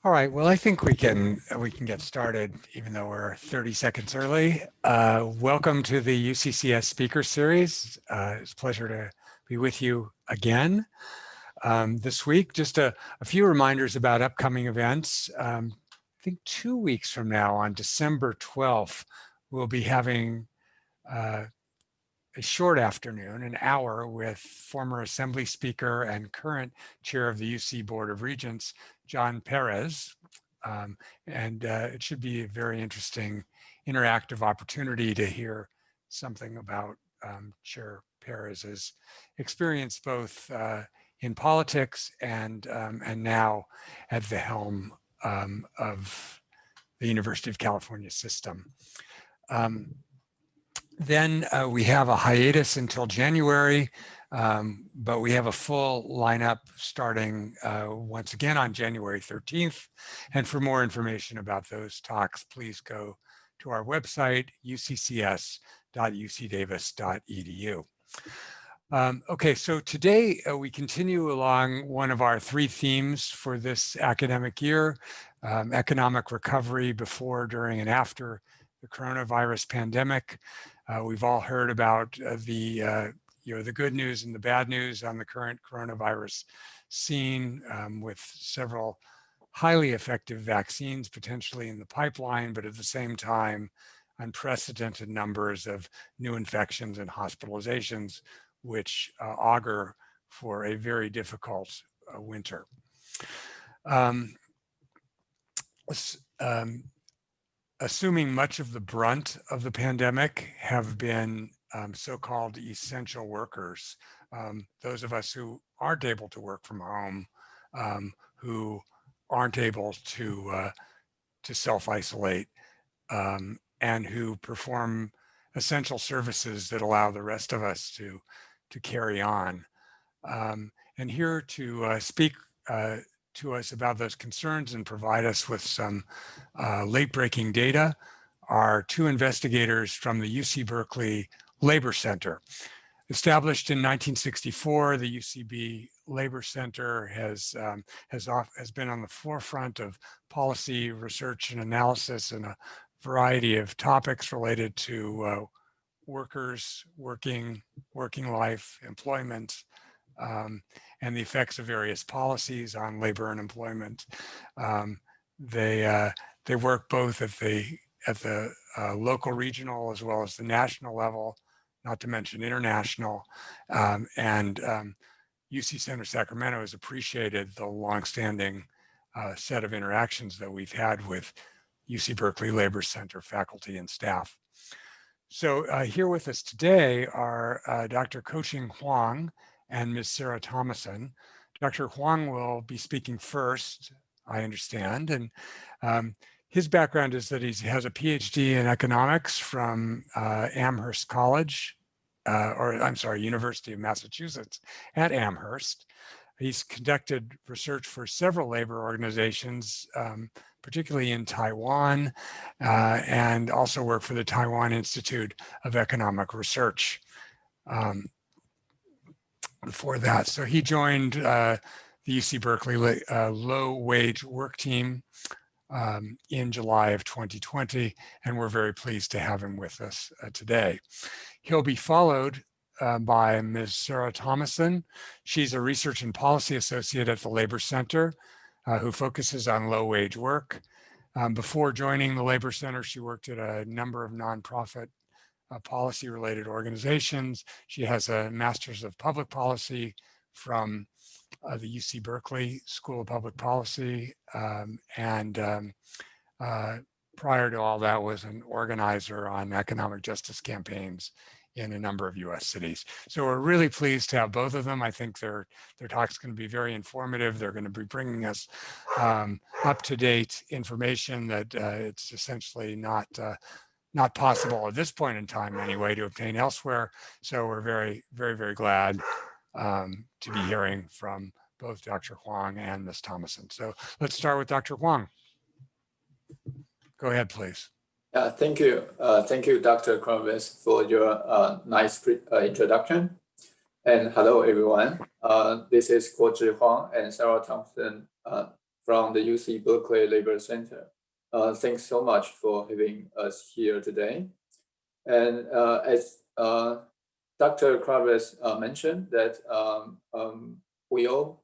All right, well, I think we can get started, even though we're 30 seconds early. Welcome to the UCCS Speaker Series. It's a pleasure to be with you again this week. Just a few reminders about upcoming events. I think 2 weeks from now, on December 12th, we'll be having a short afternoon, an hour, with former Assembly Speaker and current Chair of the UC Board of Regents, John Perez. It should be a very interesting interactive opportunity to hear something about Chair Perez's experience both in politics and now at the helm of the University of California system. Then we have a hiatus until January, but we have a full lineup starting once again on January 13th. And for more information about those talks, please go to our website, uccs.ucdavis.edu. Okay, so today we continue along one of our 3 themes for this academic year, economic recovery before, during, and after the coronavirus pandemic. We've all heard about the good news and the bad news on the current coronavirus scene, with several highly effective vaccines potentially in the pipeline, but at the same time, unprecedented numbers of new infections and hospitalizations, which augur for a very difficult winter. Assuming much of the brunt of the pandemic have been so-called essential workers, those of us who aren't able to work from home, who aren't able to self-isolate, and who perform essential services that allow the rest of us to carry on. And here to speak to us about those concerns and provide us with some late-breaking data are 2 investigators from the UC Berkeley Labor Center. Established in 1964, the UCB Labor Center has been on the forefront of policy, research, and analysis in a variety of topics related to workers, working life, employment, and the effects of various policies on labor and employment. They work both at the local, regional, as well as the national level, not to mention international. UC Center Sacramento has appreciated the longstanding set of interactions that we've had with UC Berkeley Labor Center faculty and staff. So here with us today are Dr. Koxing Huang and Ms. Sarah Thomason. Dr. Huang will be speaking first, I understand, and his background is that he has a PhD in economics from Amherst College, University of Massachusetts at Amherst. He's conducted research for several labor organizations, particularly in Taiwan, and also worked for the Taiwan Institute of Economic Research before that. So he joined the UC Berkeley low-wage work team in July of 2020, and we're very pleased to have him with us today. He'll be followed by Ms. Sarah Thomason. She's a research and policy associate at the Labor Center who focuses on low-wage work. Before joining the Labor Center, she worked at a number of nonprofit policy-related organizations. She has a Master's of Public Policy from the UC Berkeley School of Public Policy, prior to all that was an organizer on economic justice campaigns in a number of US cities. So we're really pleased to have both of them. I think their talk's going to be very informative. They're going to be bringing us up-to-date information that it's essentially not possible at this point in time anyway to obtain elsewhere. So we're very, very, very glad to be hearing from both Dr. Huang and Ms. Thomason. So let's start with Dr. Huang. Go ahead, please. Thank you. Thank you, Dr. Cronvis, for your nice introduction. And hello, everyone. This is Koxing Huang and Sarah Thompson from the UC Berkeley Labor Center. Thanks so much for having us here today. And as Dr. Kravis mentioned, that we all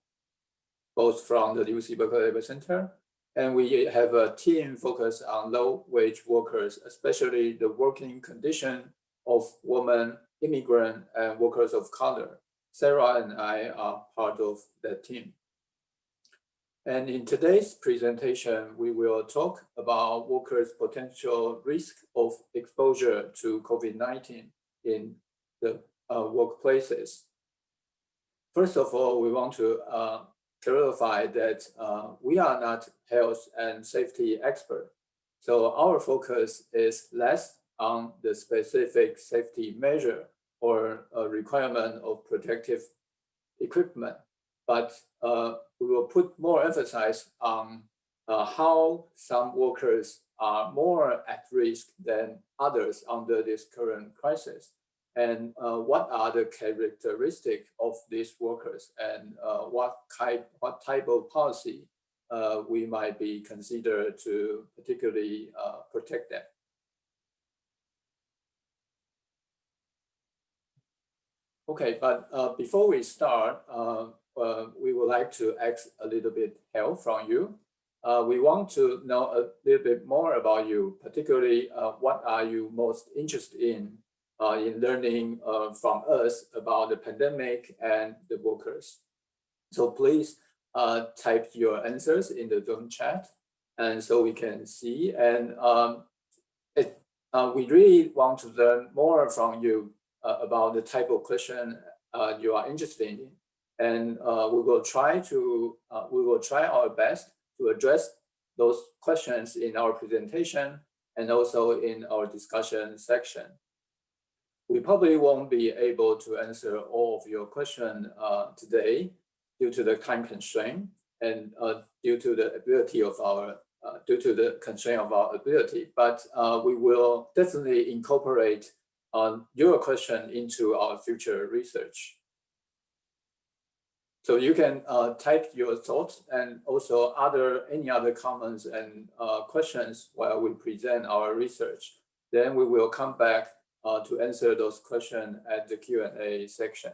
both from the UC Berkeley Labor Center, and we have a team focused on low-wage workers, especially the working condition of women, immigrant, and workers of color. Sarah and I are part of that team. And in today's presentation, we will talk about workers' potential risk of exposure to COVID-19 in the workplaces. First of all, we want to clarify that we are not health and safety experts. So our focus is less on the specific safety measure or a requirement of protective equipment, but we will put more emphasis on how some workers are more at risk than others under this current crisis, and what are the characteristics of these workers, and what type of policy we might be considered to particularly protect them. Okay, but before we start, we would like to ask a little bit help from you. We want to know a little bit more about you, particularly what are you most interested in learning from us about the pandemic and the workers. So please type your answers in the Zoom chat, and so we can see. And we really want to learn more from you about the type of question you are interested in, and we will try our best to address those questions in our presentation and also in our discussion section. We probably won't be able to answer all of your questions today due to the time constraint and due to the constraint of our ability, but we will definitely incorporate your question into our future research. So you can type your thoughts and also any other comments and questions while we present our research. Then we will come back to answer those questions at the Q&A section.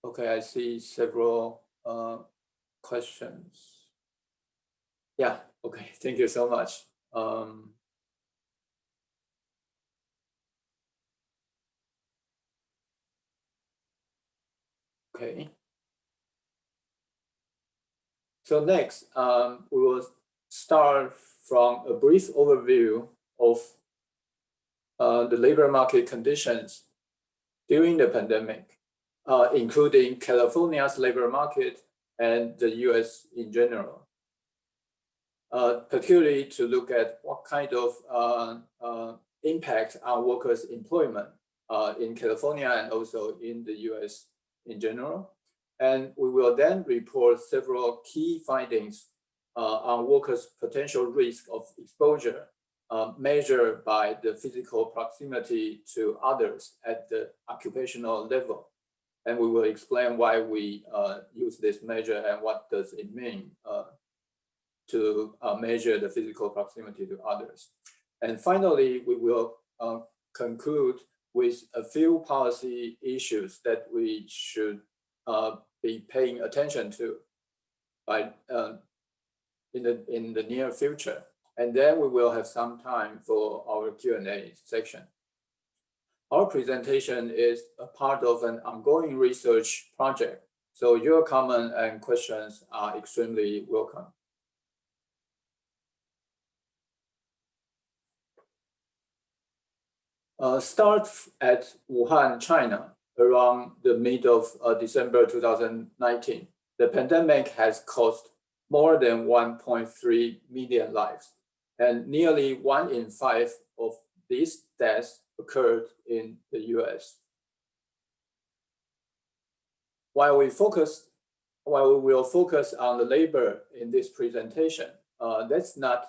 Okay, I see several questions. Yeah, okay, thank you so much. Okay. So next, we will start from a brief overview of the labor market conditions during the pandemic, including California's labor market and the US in general. Particularly to look at what kind of impact on workers' employment in California and also in the US in general. And we will then report several key findings on workers' potential risk of exposure measured by the physical proximity to others at the occupational level. And we will explain why we use this measure and what does it mean to measure the physical proximity to others. And finally, we will conclude with a few policy issues that we should be paying attention to in the near future. And then we will have some time for our Q&A section. Our presentation is a part of an ongoing research project, so your comments and questions are extremely welcome. Start at Wuhan, China, around the mid of December 2019. The pandemic has cost more than 1.3 million lives, and nearly 1 in 5 of these deaths occurred in the US. While we will focus on the labor in this presentation, let's not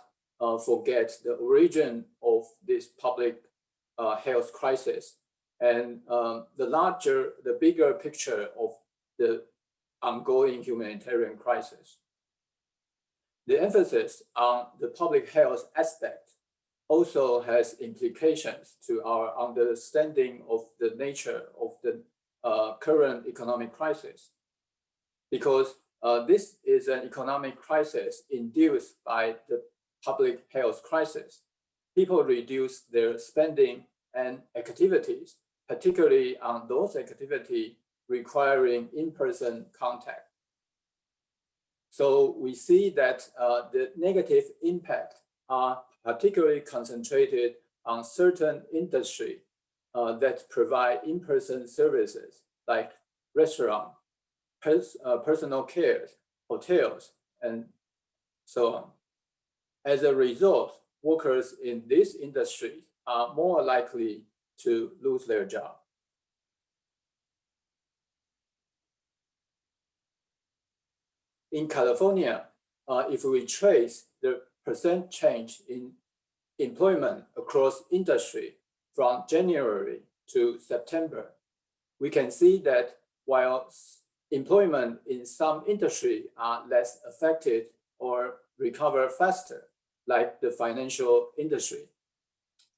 forget the origin of this public health crisis. and the bigger picture of the ongoing humanitarian crisis. The emphasis on the public health aspect also has implications to our understanding of the nature of the current economic crisis, because this is an economic crisis induced by the public health crisis. People reduce their spending and activities, particularly on those activities requiring in-person contact. So we see that the negative impact are particularly concentrated on certain industry that provide in-person services like restaurant, personal care, hotels, and so on. As a result, workers in this industry are more likely to lose their job. In California, if we trace the percent change in employment across industry from January to September, we can see that while employment in some industry are less affected or recover faster, like the financial industry,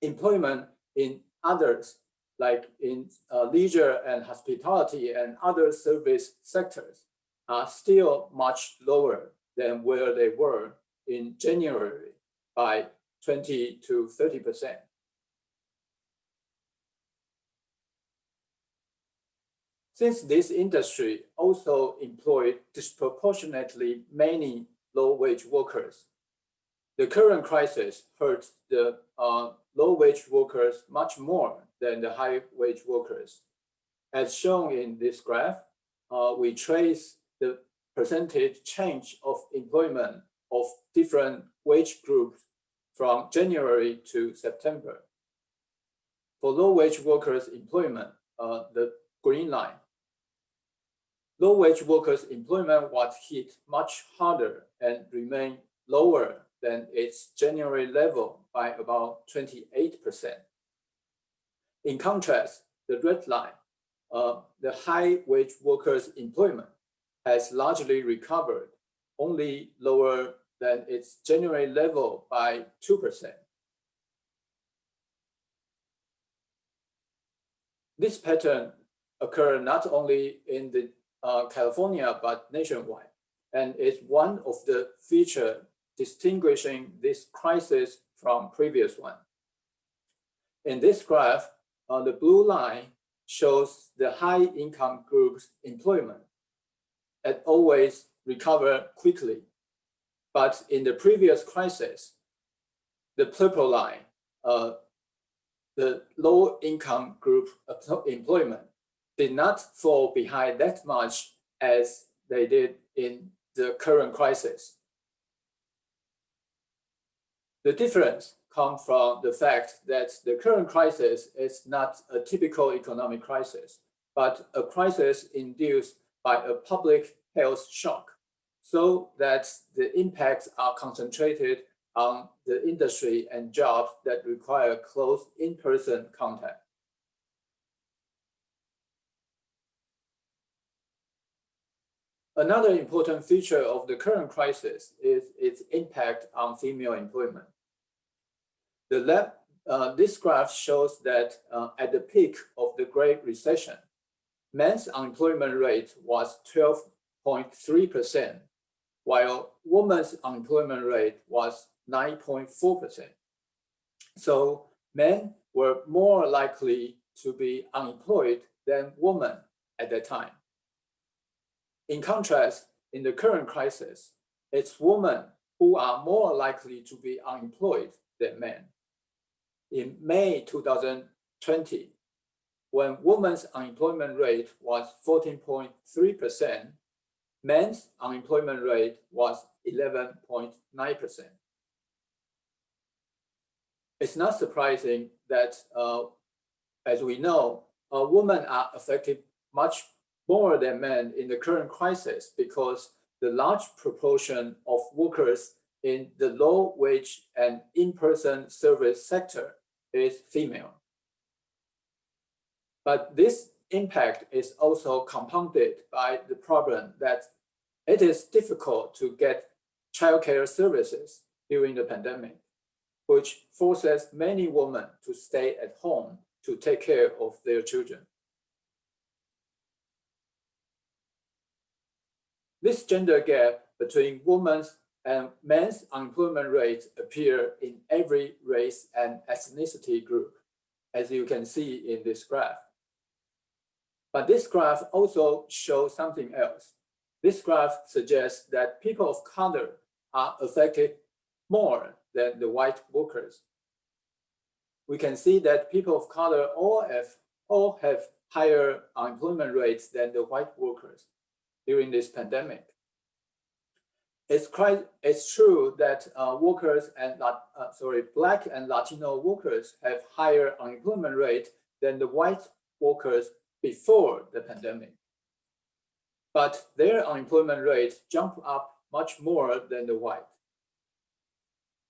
employment in others, like in leisure and hospitality and other service sectors, are still much lower than where they were in January by 20 to 30%. Since this industry also employed disproportionately many low-wage workers, the current crisis hurt the low-wage workers much more than the high-wage workers. As shown in this graph, we trace the percentage change of employment of different wage groups from January to September. For low-wage workers' employment, the green line, low-wage workers' employment was hit much harder and remained lower than its January level by about 28%. In contrast, the red line, the high-wage workers' employment has largely recovered, only lower than its January level by 2%. This pattern occurred not only in the California, but nationwide, and is one of the features distinguishing this crisis from previous one. In this graph, the blue line shows the high-income group's employment. It always recovered quickly, but in the previous crisis, the purple line, the low-income group employment did not fall behind that much as they did in the current crisis. The difference comes from the fact that the current crisis is not a typical economic crisis, but a crisis induced by a public health shock, so that the impacts are concentrated on the industry and jobs that require close in-person contact. Another important feature of the current crisis is its impact on female employment. This graph shows that at the peak of the Great Recession, men's unemployment rate was 12.3%, while women's unemployment rate was 9.4%. So men were more likely to be unemployed than women at that time. In contrast, in the current crisis, it's women who are more likely to be unemployed than men. In May 2020, when women's unemployment rate was 14.3%, men's unemployment rate was 11.9%. It's not surprising that, as we know, women are affected much more than men in the current crisis because the large proportion of workers in the low wage and in-person service sector is female. But this impact is also compounded by the problem that it is difficult to get childcare services during the pandemic, which forces many women to stay at home to take care of their children. This gender gap between women's and men's unemployment rates appear in every race and ethnicity group, as you can see in this graph. But this graph also shows something else. This graph suggests that people of color are affected more than the white workers. We can see that people of color all have higher unemployment rates than the white workers during this pandemic. It's true that Black and Latino workers have higher unemployment rate than the white workers before the pandemic. But their unemployment rate jumped up much more than the white.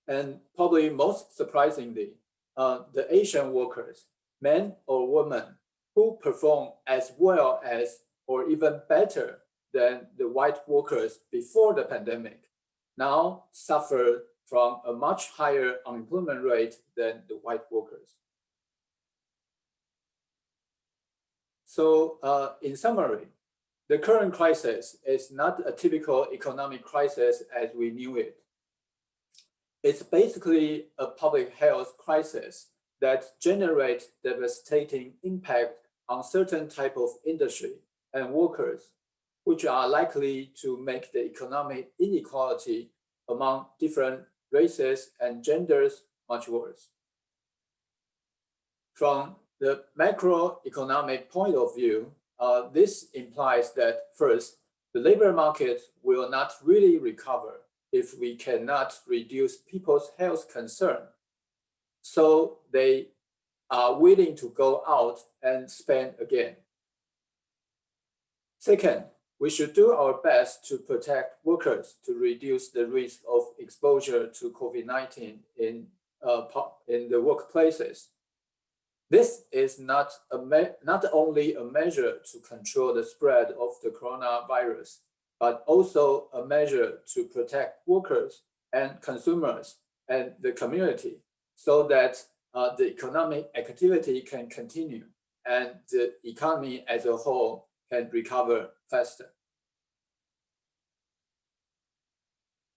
And probably most surprisingly, the Asian workers, men or women, who perform as well as or even better than the white workers before the pandemic, now suffer from a much higher unemployment rate than the white workers. So in summary, the current crisis is not a typical economic crisis as we knew it. It's basically a public health crisis that generates devastating impact on certain type of industry and workers, which are likely to make the economic inequality among different races and genders much worse. From the macroeconomic point of view, this implies that first, the labor market will not really recover if we cannot reduce people's health concern. So they are willing to go out and spend again. Second, we should do our best to protect workers to reduce the risk of exposure to COVID-19 in the workplaces. This is not only a measure to control the spread of the coronavirus, but also a measure to protect workers and consumers and the community so that the economic activity can continue and the economy as a whole can recover faster.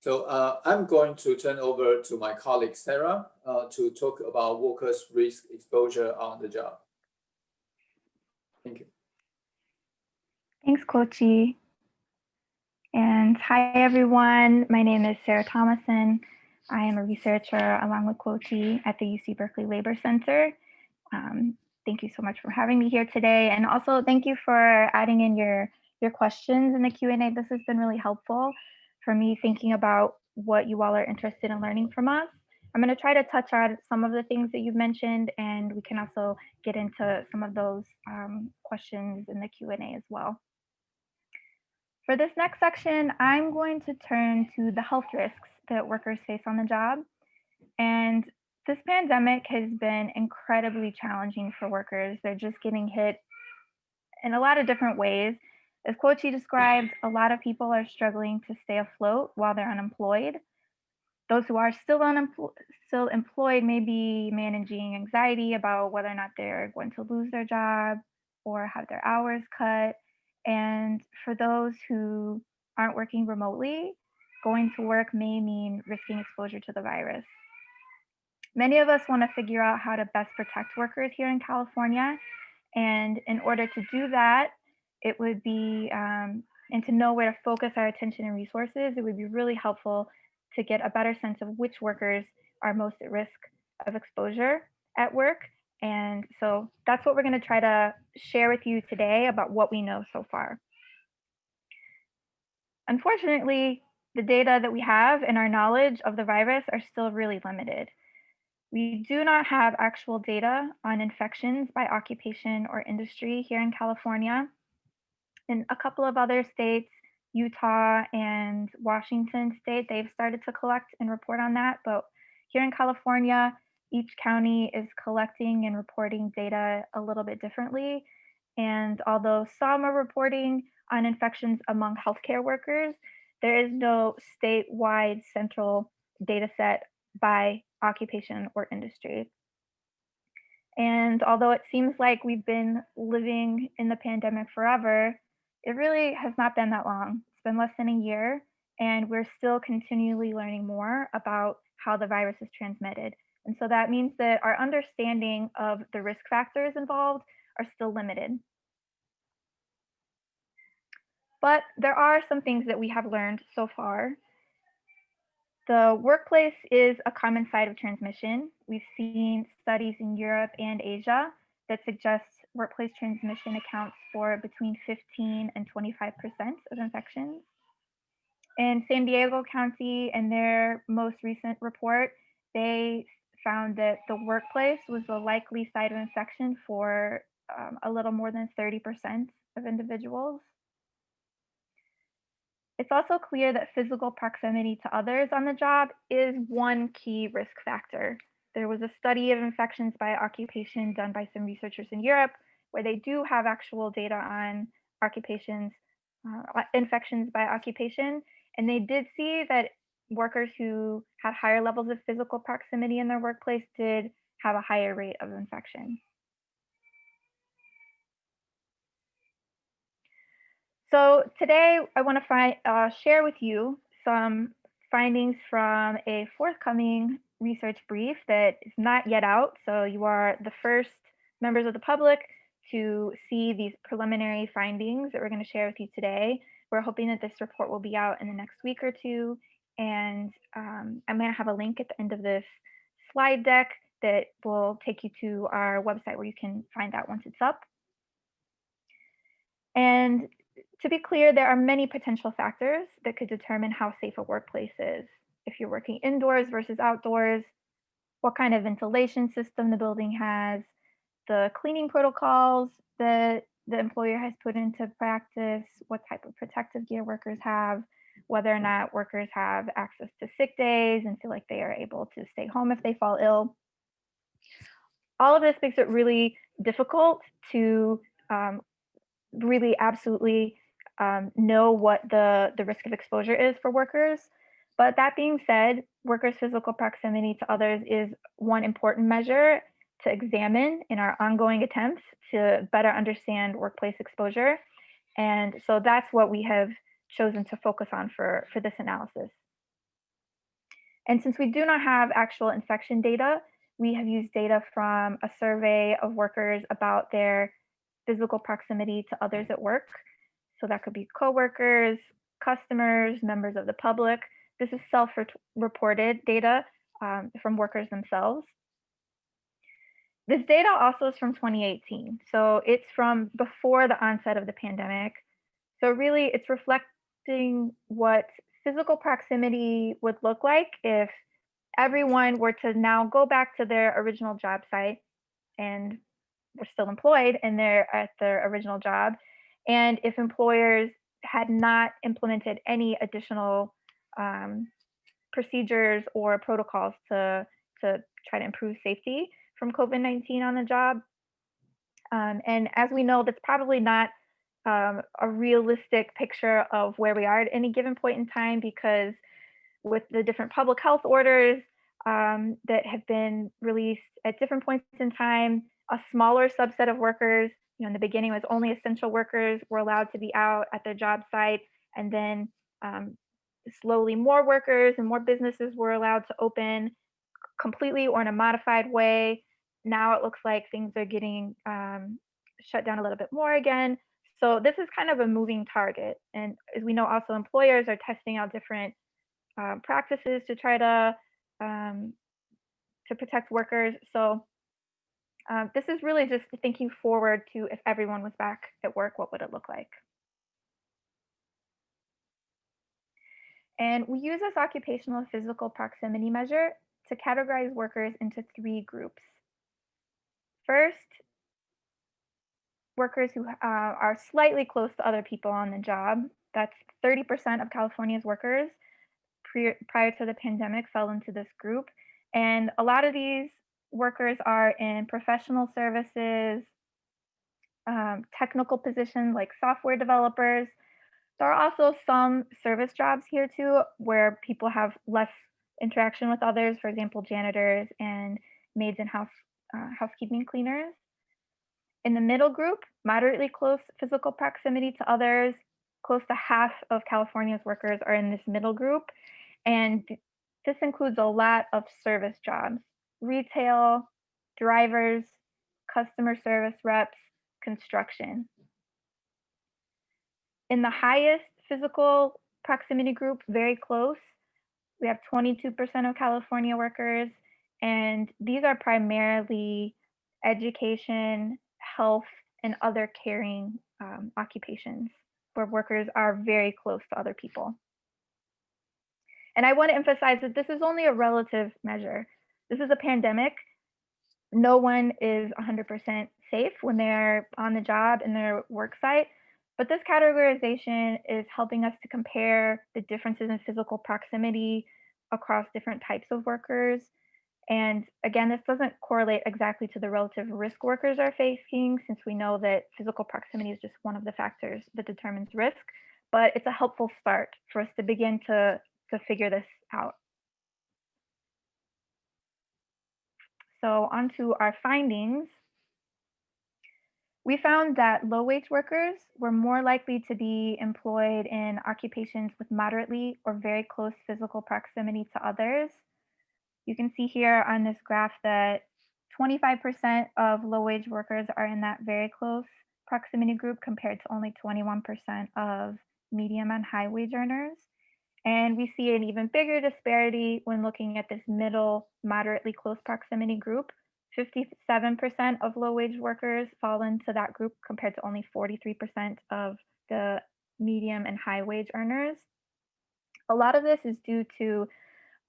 So I'm going to turn over to my colleague Sarah to talk about workers' risk exposure on the job. Thank you. Thanks, Kochi. And hi, everyone. My name is Sarah Thomason. I am a researcher along with Kochi at the UC Berkeley Labor Center. Thank you so much for having me here today. And also thank you for adding in your questions in the Q&A. This has been really helpful for me thinking about what you all are interested in learning from us. I'm going to try to touch on some of the things that you've mentioned, and we can also get into some of those questions in the Q&A as well. For this next section, I'm going to turn to the health risks that workers face on the job. And this pandemic has been incredibly challenging for workers. They're just getting hit in a lot of different ways. As Kochi described, a lot of people are struggling to stay afloat while they're unemployed. Those who are still employed may be managing anxiety about whether or not they're going to lose their job or have their hours cut. And for those who aren't working remotely, going to work may mean risking exposure to the virus. Many of us want to figure out how to best protect workers here in California. And in order to do that, it would be, and to know where to focus our attention and resources, it would be really helpful to get a better sense of which workers are most at risk of exposure at work. And so that's what we're going to try to share with you today about what we know so far. Unfortunately, the data that we have and our knowledge of the virus are still really limited. We do not have actual data on infections by occupation or industry here in California. In a couple of other states, Utah and Washington state, they've started to collect and report on that. But here in California, each county is collecting and reporting data a little bit differently. And although some are reporting on infections among healthcare workers, there is no statewide central data set by occupation or industry. And although it seems like we've been living in the pandemic forever, it really has not been that long. It's been less than a year, and we're still continually learning more about how the virus is transmitted. And so that means that our understanding of the risk factors involved are still limited. But there are some things that we have learned so far. The workplace is a common site of transmission. We've seen studies in Europe and Asia that suggest workplace transmission accounts for between 15 and 25% of infections. In San Diego County, in their most recent report, they found that the workplace was the likely site of infection for a little more than 30% of individuals. It's also clear that physical proximity to others on the job is one key risk factor. There was a study of infections by occupation done by some researchers in Europe where they do have actual data on occupations, infections by occupation, and they did see that workers who had higher levels of physical proximity in their workplace did have a higher rate of infection. So today I want to share with you some findings from a forthcoming research brief that is not yet out. So you are the first members of the public to see these preliminary findings that we're going to share with you today. We're hoping that this report will be out in the next week or two. And I'm going to have a link at the end of this slide deck that will take you to our website where you can find that once it's up. And to be clear, there are many potential factors that could determine how safe a workplace is. If you're working indoors versus outdoors, what kind of ventilation system the building has, the cleaning protocols that the employer has put into practice, what type of protective gear workers have, whether or not workers have access to sick days and feel like they are able to stay home if they fall ill. All of this makes it really difficult to really absolutely know what the risk of exposure is for workers. But that being said, workers' physical proximity to others is one important measure to examine in our ongoing attempts to better understand workplace exposure. And so that's what we have chosen to focus on for this analysis. And since we do not have actual infection data, we have used data from a survey of workers about their physical proximity to others at work. So that could be coworkers, customers, members of the public. This is self-reported data from workers themselves. This data also is from 2018. So it's from before the onset of the pandemic. So really it's reflecting what physical proximity would look like if everyone were to now go back to their original job site and were still employed and they're at their original job. And if employers had not implemented any additional procedures or protocols to try to improve safety from COVID-19 on the job. And as we know, that's probably not a realistic picture of where we are at any given point in time, because with the different public health orders that have been released at different points in time, a smaller subset of workers, in the beginning was only essential workers were allowed to be out at their job site, and then slowly more workers and more businesses were allowed to open completely or in a modified way. Now it looks like things are getting shut down a little bit more again. So this is kind of a moving target. And as we know, also employers are testing out different practices to try to protect workers. So this is really just thinking forward to if everyone was back at work, what would it look like? And we use this occupational physical proximity measure to categorize workers into 3 groups. First, workers who are slightly close to other people on the job. That's 30% of California's workers prior to the pandemic fell into this group. And a lot of these workers are in professional services, technical positions like software developers. There are also some service jobs here too, where people have less interaction with others, for example, janitors and maids and housekeeping cleaners. In the middle group, moderately close physical proximity to others, close to half of California's workers are in this middle group. And this includes a lot of service jobs, retail, drivers, customer service reps, construction. In the highest physical proximity group, very close, we have 22% of California workers, and these are primarily education, health, and other caring occupations where workers are very close to other people. And I want to emphasize that this is only a relative measure. This is a pandemic. No one is 100% safe when they're on the job in their work site. But this categorization is helping us to compare the differences in physical proximity across different types of workers. And again, this doesn't correlate exactly to the relative risk workers are facing, since we know that physical proximity is just one of the factors that determines risk. But it's a helpful start for us to begin to figure this out. So onto our findings. We found that low-wage workers were more likely to be employed in occupations with moderately or very close physical proximity to others. You can see here on this graph that 25% of low-wage workers are in that very close proximity group compared to only 21% of medium and high wage earners. And we see an even bigger disparity when looking at this middle, moderately close proximity group. 57% of low-wage workers fall into that group compared to only 43% of the medium and high wage earners. A lot of this is due to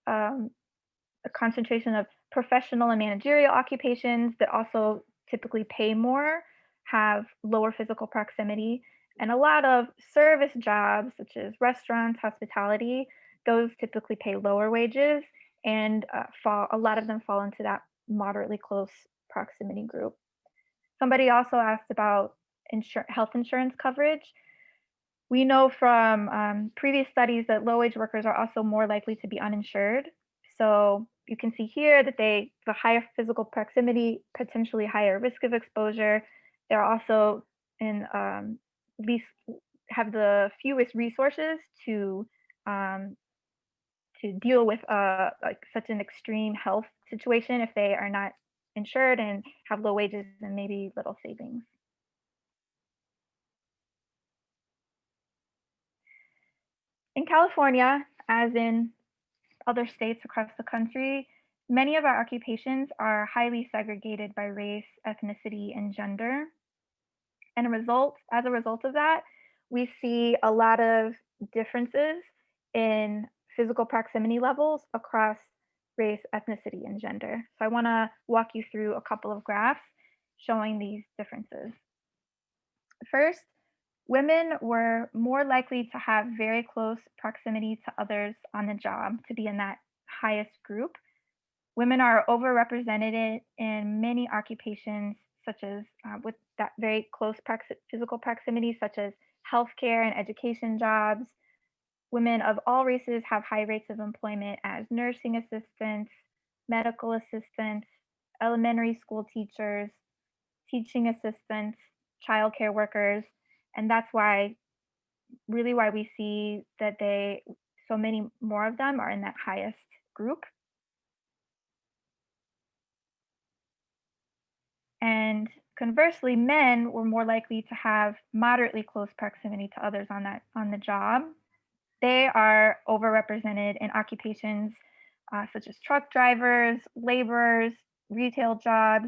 a concentration of professional and managerial occupations that also typically pay more, have lower physical proximity, and a lot of service jobs such as restaurants, hospitality, those typically pay lower wages, and a lot of them fall into that moderately close proximity group. Somebody also asked about health insurance coverage. We know from previous studies that low-wage workers are also more likely to be uninsured. So you can see here that the higher physical proximity, potentially higher risk of exposure. They're also least have the fewest resources to deal with like such an extreme health situation if they are not insured and have low wages and maybe little savings. In California, as in other states across the country, many of our occupations are highly segregated by race, ethnicity, and gender. And as a result of that, we see a lot of differences in physical proximity levels across race, ethnicity, and gender. So I want to walk you through a couple of graphs showing these differences. First, women were more likely to have very close proximity to others on the job, to be in that highest group. Women are overrepresented in many occupations, such as with that very close physical proximity, such as healthcare and education jobs. Women of all races have high rates of employment as nursing assistants, medical assistants, elementary school teachers, teaching assistants, childcare workers, and that's why we see that so many more of them are in that highest group. And conversely, men were more likely to have moderately close proximity to others on the job. They are overrepresented in occupations such as truck drivers, laborers, retail jobs.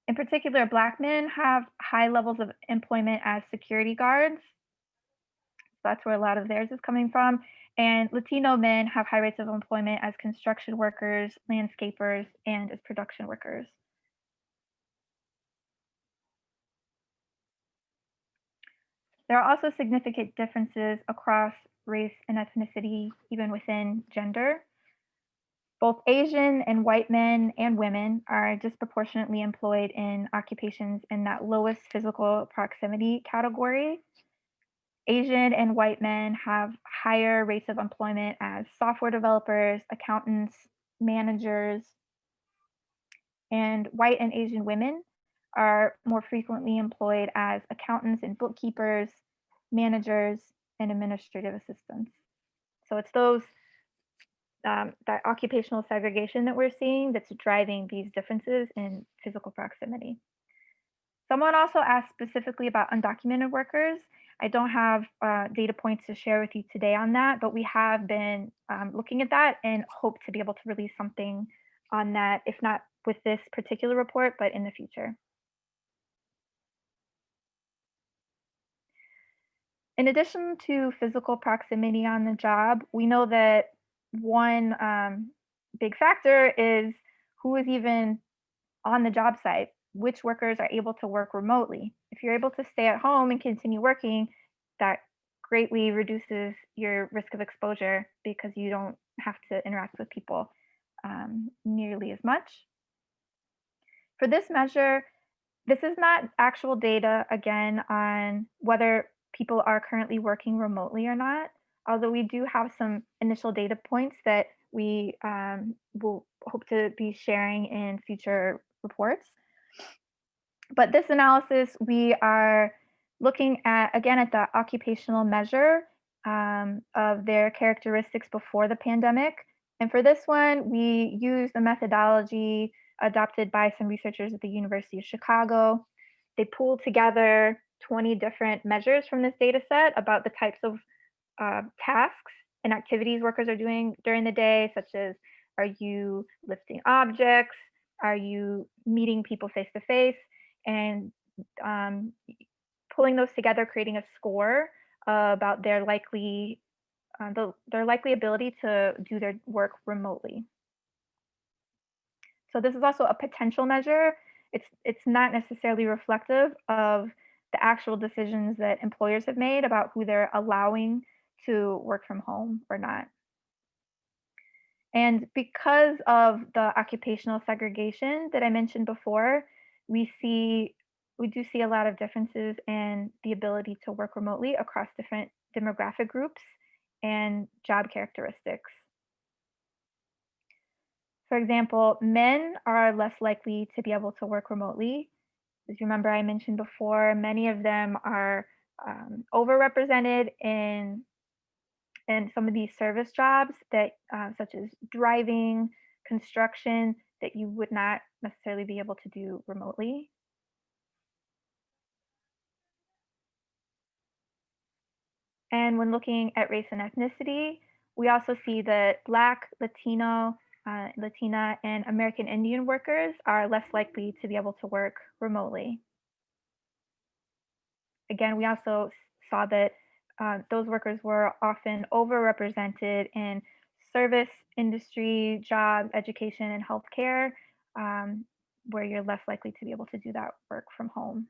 In particular, Black men have high levels of employment as security guards. So that's where a lot of theirs is coming from. And Latino men have high rates of employment as construction workers, landscapers, and as production workers. There are also significant differences across race and ethnicity, even within gender. Both Asian and white men and women are disproportionately employed in occupations in that lowest physical proximity category. Asian and white men have higher rates of employment as software developers, accountants, managers, and white and Asian women are more frequently employed as accountants and bookkeepers, managers, and administrative assistants. So it's those that occupational segregation that we're seeing that's driving these differences in physical proximity. Someone also asked specifically about undocumented workers. I don't have data points to share with you today on that, but we have been looking at that and hope to be able to release something on that, if not with this particular report, but in the future. In addition to physical proximity on the job, we know that one big factor is who is even on the job site, which workers are able to work remotely. If you're able to stay at home and continue working, that greatly reduces your risk of exposure because you don't have to interact with people nearly as much. For this measure, this is not actual data, again, on whether people are currently working remotely or not, although we do have some initial data points that we will hope to be sharing in future reports. But this analysis, we are looking at, again, at the occupational measure of their characteristics before the pandemic. And for this one, we use the methodology adopted by some researchers at the University of Chicago. They pulled together 20 different measures from this data set about the types of tasks and activities workers are doing during the day, such as, are you lifting objects? Are you meeting people face to face? And pulling those together, creating a score about their likely ability to do their work remotely. So this is also a potential measure. It's not necessarily reflective of the actual decisions that employers have made about who they're allowing to work from home or not. And because of the occupational segregation that I mentioned before, we do see a lot of differences in the ability to work remotely across different demographic groups and job characteristics. For example, men are less likely to be able to work remotely. As you remember, I mentioned before, many of them are overrepresented in some of these service jobs that, such as driving, construction, that you would not necessarily be able to do remotely. And when looking at race and ethnicity, we also see that Black, Latino, Latina, and American Indian workers are less likely to be able to work remotely. Again, we also saw that those workers were often overrepresented in service industry, jobs, education, and healthcare, where you're less likely to be able to do that work from home.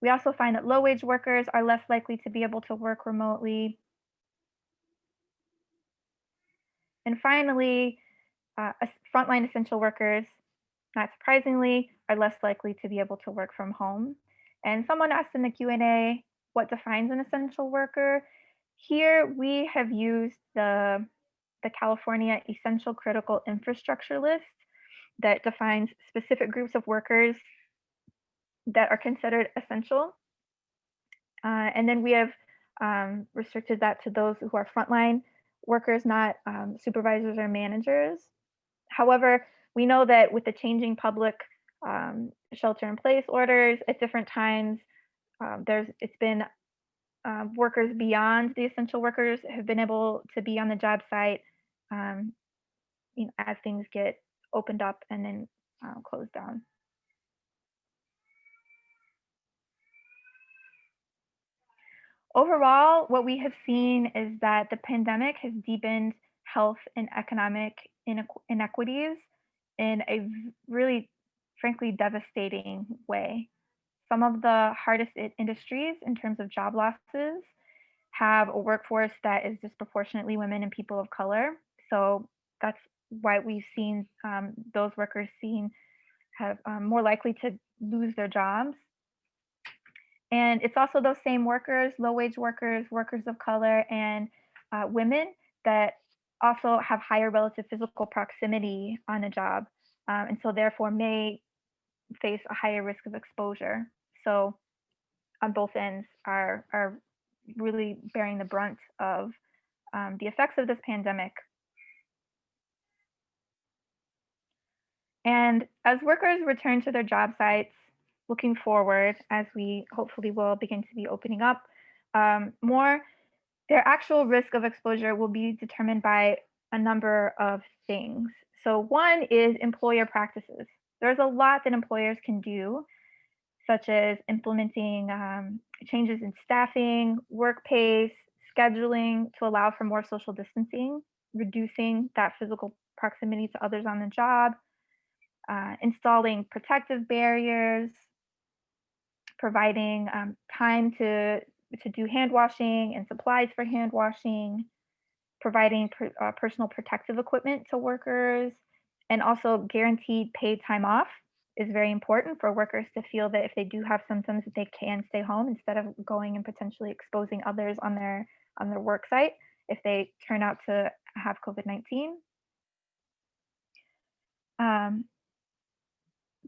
We also find that low-wage workers are less likely to be able to work remotely. And finally, frontline essential workers, not surprisingly, are less likely to be able to work from home. And someone asked in the Q&A, what defines an essential worker? Here we have used the California Essential Critical Infrastructure List that defines specific groups of workers that are considered essential. And then we have restricted that to those who are frontline workers, not supervisors or managers. However, we know that with the changing public shelter-in-place orders at different times, it's been workers beyond the essential workers have been able to be on the job site as things get opened up and then closed down. Overall, what we have seen is that the pandemic has deepened health and economic inequities in a really, frankly, devastating way. Some of the hardest industries in terms of job losses have a workforce that is disproportionately women and people of color. So that's why we've seen those workers have more likely to lose their jobs. And it's also those same workers, low-wage workers, workers of color, and women that also have higher relative physical proximity on a job, and so therefore may face a higher risk of exposure. So on both ends are really bearing the brunt of the effects of this pandemic. And as workers return to their job sites, looking forward, as we hopefully will begin to be opening up more, their actual risk of exposure will be determined by a number of things. So one is employer practices. There's a lot that employers can do, such as implementing changes in staffing, work pace, scheduling to allow for more social distancing, reducing that physical proximity to others on the job, installing protective barriers, providing time to do hand washing and supplies for hand washing, providing personal protective equipment to workers, and also guaranteed paid time off is very important for workers to feel that if they do have symptoms that they can stay home instead of going and potentially exposing others on their work site if they turn out to have COVID-19.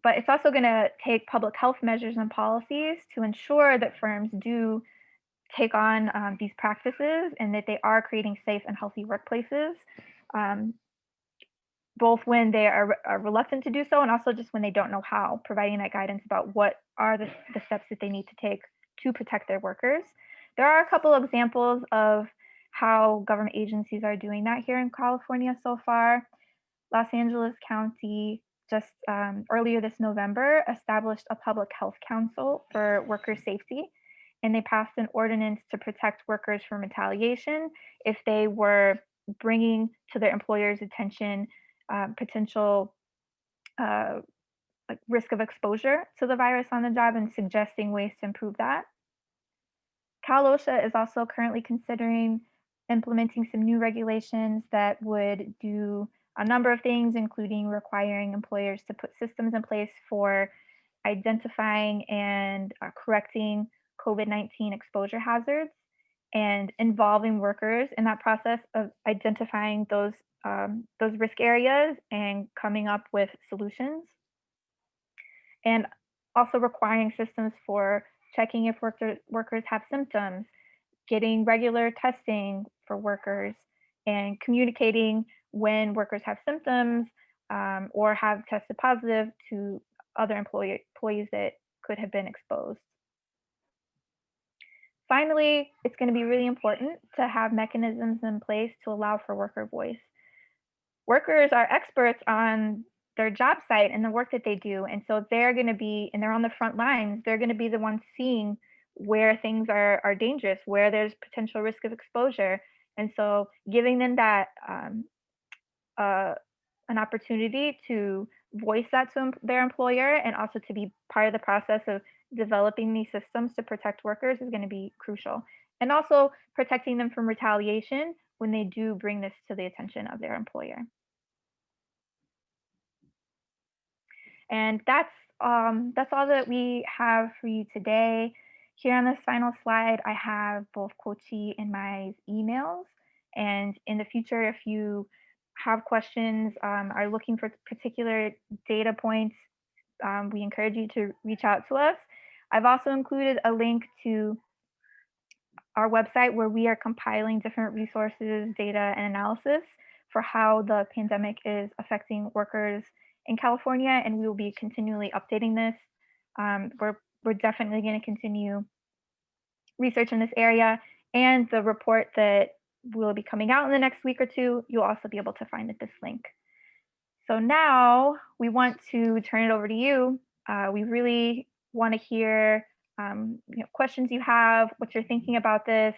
But it's also going to take public health measures and policies to ensure that firms do take on these practices and that they are creating safe and healthy workplaces, both when they are reluctant to do so and also just when they don't know how, providing that guidance about what are the steps that they need to take to protect their workers. There are a couple examples of how government agencies are doing that here in California so far. Los Angeles County just earlier this November established a public health council for worker safety, and they passed an ordinance to protect workers from retaliation if they were bringing to their employer's attention potential risk of exposure to the virus on the job and suggesting ways to improve that. Cal OSHA is also currently considering implementing some new regulations that would do a number of things, including requiring employers to put systems in place for identifying and correcting COVID-19 exposure hazards and involving workers in that process of identifying those risk areas and coming up with solutions. And also requiring systems for checking if workers have symptoms, getting regular testing for workers, and communicating when workers have symptoms or have tested positive to other employees that could have been exposed. Finally, it's going to be really important to have mechanisms in place to allow for worker voice. Workers are experts on their job site and the work that they do, and so they're going to be, and they're on the front lines, they're going to be the ones seeing where things are dangerous, where there's potential risk of exposure. And so giving them that an opportunity to voice that to their employer and also to be part of the process of developing these systems to protect workers is going to be crucial. And also protecting them from retaliation when they do bring this to the attention of their employer. And that's all that we have for you today. Here on this final slide, I have both Kochi and my emails. And in the future, if you have questions, are looking for particular data points, we encourage you to reach out to us. I've also included a link to our website where we are compiling different resources, data, and analysis for how the pandemic is affecting workers in California, and we will be continually updating this. We're definitely going to continue research in this area, and the report that will be coming out in the next week or two, you'll also be able to find at this link. So now we want to turn it over to you. We really want to hear questions you have, what you're thinking about this,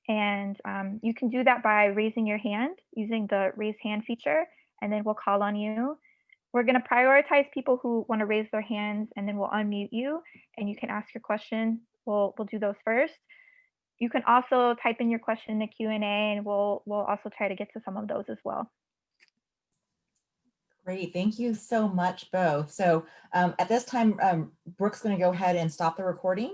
and you can do that by raising your hand using the raise hand feature, and then we'll call on you. We're going to prioritize people who want to raise their hands, and then we'll unmute you and you can ask your question. We'll do those first. you can also type in your question in the Q&A, and we'll also try to get to some of those as well. Great, thank you so much both. So at this time, Brooke's going to go ahead and stop the recording.